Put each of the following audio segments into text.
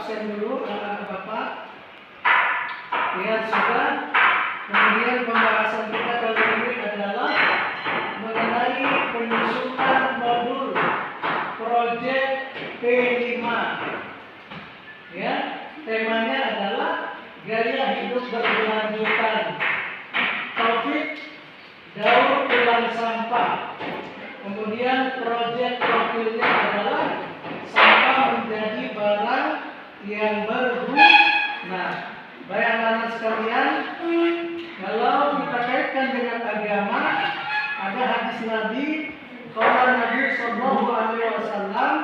absen dulu anak Bapak. Lihat sudah. Kemudian pembahasan kita kali ini adalah mengenai penyusunan modul proyek P5. Ya, temanya adalah gaya hidup berkelanjutan. Topik daur ulang sampah. Kemudian proyek profilnya adalah sampah menjadi barang yang berguna. Baik anak-anak sekalian, kalau kita kaitkan dengan agama, ada hadis Nabi, qala Nabi sallallahu alaihi wasallam,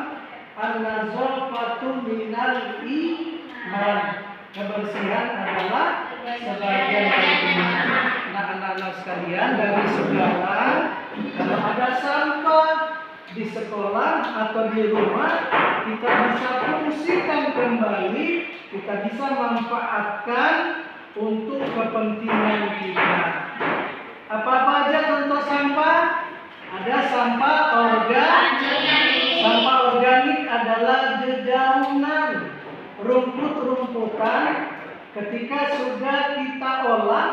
an-nazafatu minal iman. Kebersihan adalah sebagian dari iman. Nah, anak-anak sekalian, dari segala, kalau ada sampah di sekolah atau di rumah, kita bisa fungsikan kembali, kita bisa manfaatkan untuk kepentingan kita. Apa-apa aja contoh sampah? Ada sampah organik. Sampah organik adalah dedaunan, rumput-rumputan. Ketika sudah kita olah,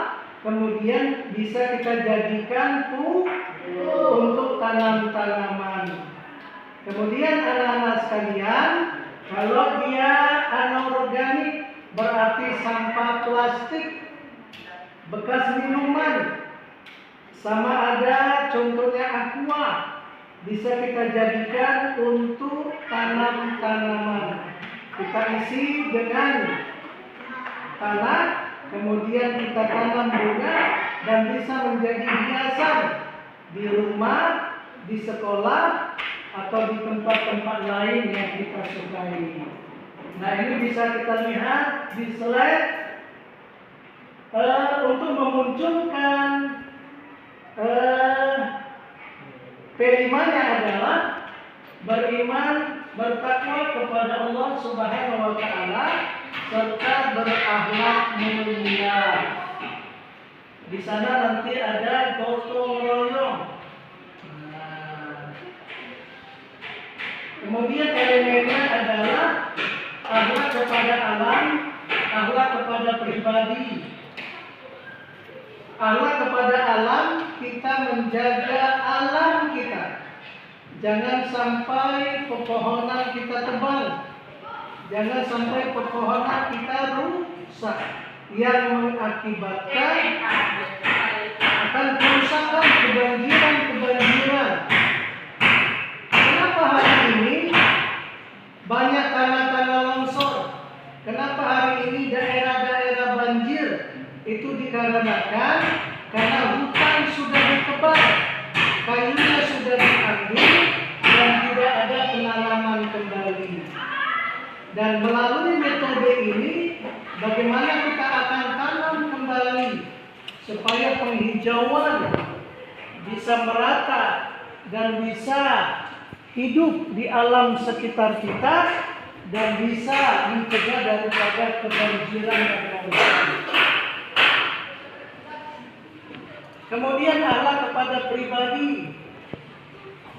kemudian bisa kita jadikan untuk tanam-tanaman. Kemudian anak-anak sekalian, kalau dia anorganik berarti sampah plastik, bekas minuman, sama ada contohnya aqua, bisa kita jadikan untuk tanam-tanaman. Kita isi dengan tanah, kemudian kita tanam bunga dan bisa menjadi hiasan di rumah, di sekolah, atau di tempat-tempat lain yang kita sukai. Nah, ini bisa kita lihat di slide untuk memunculkan P5-nya adalah beriman, bertakwa kepada Allah Subhanahu wa taala serta berakhlak mulia. Di sana nanti ada gotong royong. Kemudian elemennya adalah akhlak kepada alam, akhlak kepada pribadi. Akhlak kepada alam, kita menjaga alam kita. Jangan sampai pepohonan kita tebang. Jangan sampai pepohonan kita rusak yang mengakibatkan akan kerusakan, kebanjiran. Kenapa hari ini banyak tanah-tanah longsor? Kenapa hari ini daerah-daerah banjir? Itu dikarenakan karena hutan sudah ditebang, kayunya sudah diambil dan tidak ada penanaman kembali. Dan melalui metode ini, bagaimana kita akan tanam kembali supaya penghijauan bisa merata dan bisa hidup di alam sekitar kita dan bisa mencegah daripada kebanjiran dan kerusakan. Kemudian akhlak kepada pribadi.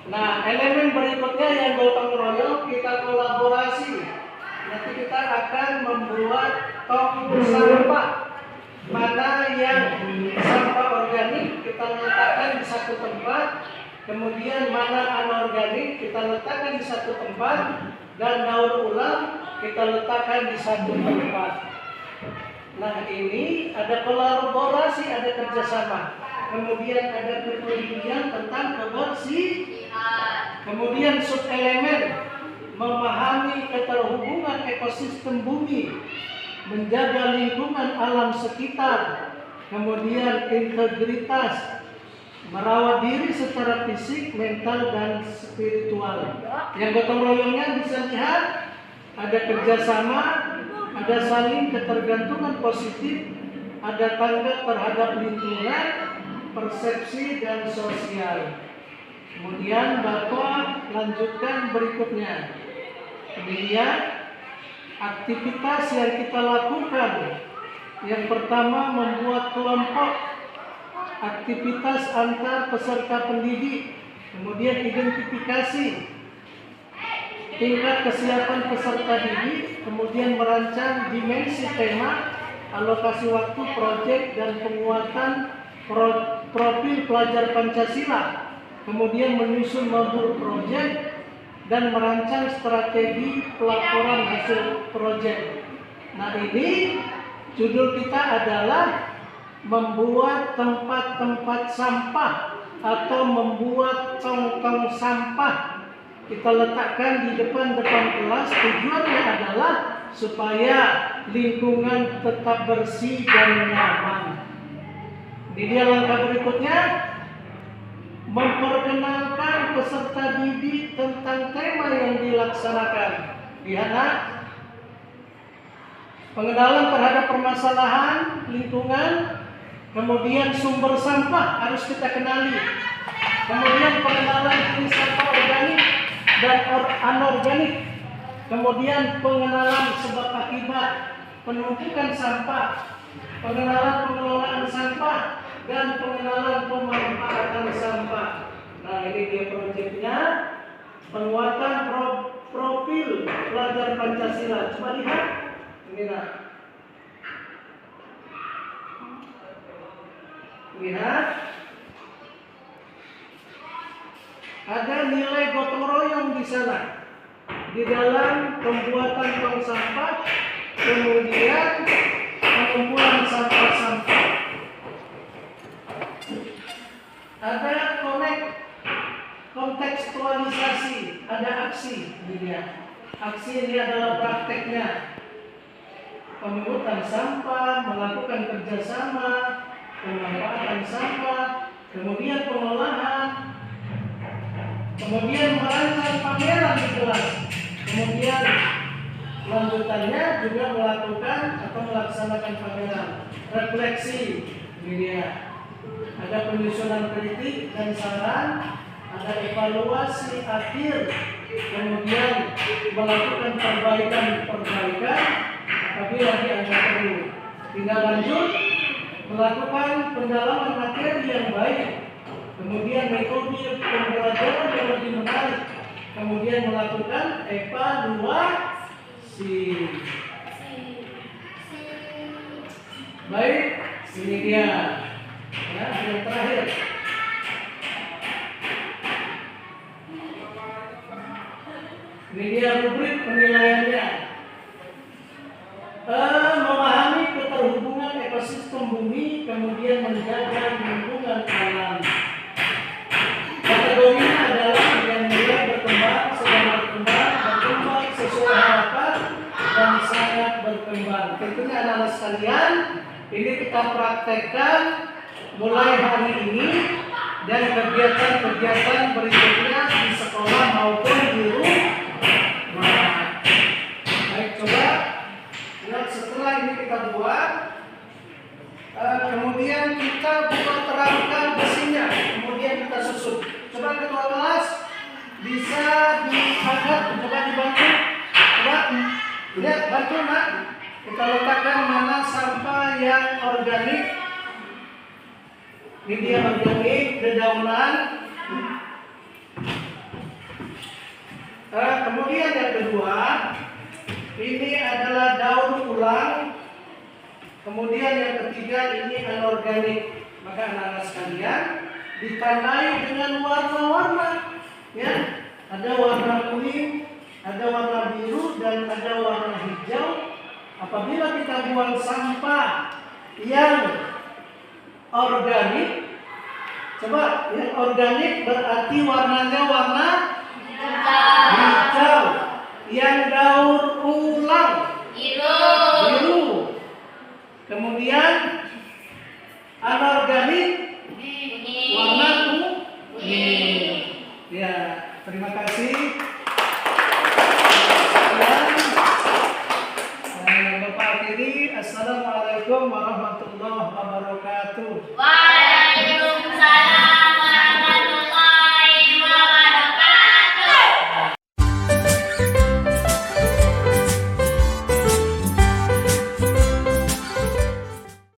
Nah, elemen berikutnya yang gotong royong, kita kolaborasi. Nanti kita akan membuat tong sampah. Mana yang sampah organik kita letakkan di satu tempat, kemudian mana anorganik kita letakkan di satu tempat, dan daur ulang kita letakkan di satu tempat. Nah, ini ada kolaborasi, ada kerjasama. Kemudian ada penelitian tentang kebersihan. Kemudian subelemen memahami keterhubungan ekosistem bumi, menjaga lingkungan alam sekitar. Kemudian integritas, merawat diri secara fisik, mental, dan spiritual. Yang gotong royongnya bisa lihat ada kerjasama, ada saling ketergantungan positif, ada tanggap terhadap lingkungan, persepsi dan sosial. Kemudian Bapak lanjutkan berikutnya. Kemudian aktivitas yang kita lakukan. Yang pertama, membuat kelompok, aktivitas antar peserta pendidik. Kemudian identifikasi tingkat kesiapan peserta didik, kemudian merancang dimensi tema, alokasi waktu, proyek, dan penguatan profil pelajar Pancasila, kemudian menyusun modul proyek, dan merancang strategi pelaporan hasil proyek. Nah, ini judul kita adalah membuat tempat-tempat sampah atau membuat tong-tong sampah. Kita letakkan di depan-depan kelas. Tujuannya adalah supaya lingkungan tetap bersih dan nyaman. Di dia langkah berikutnya, memperkenalkan peserta didik tentang tema yang dilaksanakan. Lihat, pengenalan terhadap permasalahan lingkungan, kemudian sumber sampah harus kita kenali, kemudian pengenalan jenis sampah organik dan anorganik, kemudian pengenalan sebab akibat penumpukan sampah, pengenalan pengelolaan sampah, dan pengenalan pemanfaatan sampah. Nah, ini dia proyeknya, penguatan profil pelajar Pancasila. Coba lihat ini, lihat, ada nilai gotong royong di sana di dalam pembuatan tong sampah, kemudian pengumpulan sampah-sampah. Ada kontekstualisasi, ada aksi. Aksi ini adalah prakteknya. Pemungutan sampah, melakukan kerjasama, pemanfaatan sampah, kemudian pengolahan, kemudian merancang pameran di kelas, kemudian lanjutannya juga melakukan atau melaksanakan pameran. Refleksi, ini dia. Ada penyusunan kritik dan saran, ada evaluasi akhir, kemudian melakukan perbaikan apabila dianggap perlu. Tinggal lanjut, melakukan pendalaman materi yang baik, kemudian metode pembelajaran yang lebih menarik, kemudian melakukan evaluasi. Baik, ini dia. Ya, yang terakhir. Ini dia rubrik penilaiannya. Memahami keterhubungan ekosistem bumi, kemudian menjaga lingkungan alam. Kategorinya adalah yang mulai berkembang, sedang berkembang sesuai harapan, dan sangat berkembang. Tentunya anak-anak sekalian, ini kita praktekkan mulai hari ini dan kegiatan-kegiatan berikutnya di sekolah maupun di rumah. Baik, coba lihat setelah ini kita buat, kemudian kita buat terangkan besinya, kemudian kita susun. Coba ketua kelas bisa diangkat, coba dibantu, coba lihat, bantu nak. Kita letakkan mana sampah yang organik. Ini dia organik, dedaunan. Kemudian yang kedua, ini adalah daur ulang. Kemudian yang ketiga, ini anorganik. Maka anak-anak sekalian ditandai dengan warna-warna. Ya, ada warna kuning, ada warna biru, dan ada warna hijau. Apabila kita buang sampah yang organik, coba yang organik berarti warnanya warna hijau. Yang daur ulang biru. Kemudian anorganik warna kuning. Ya, terima kasih. Bapak akhiri, assalamualaikum warahmatullahi wabarakatuh.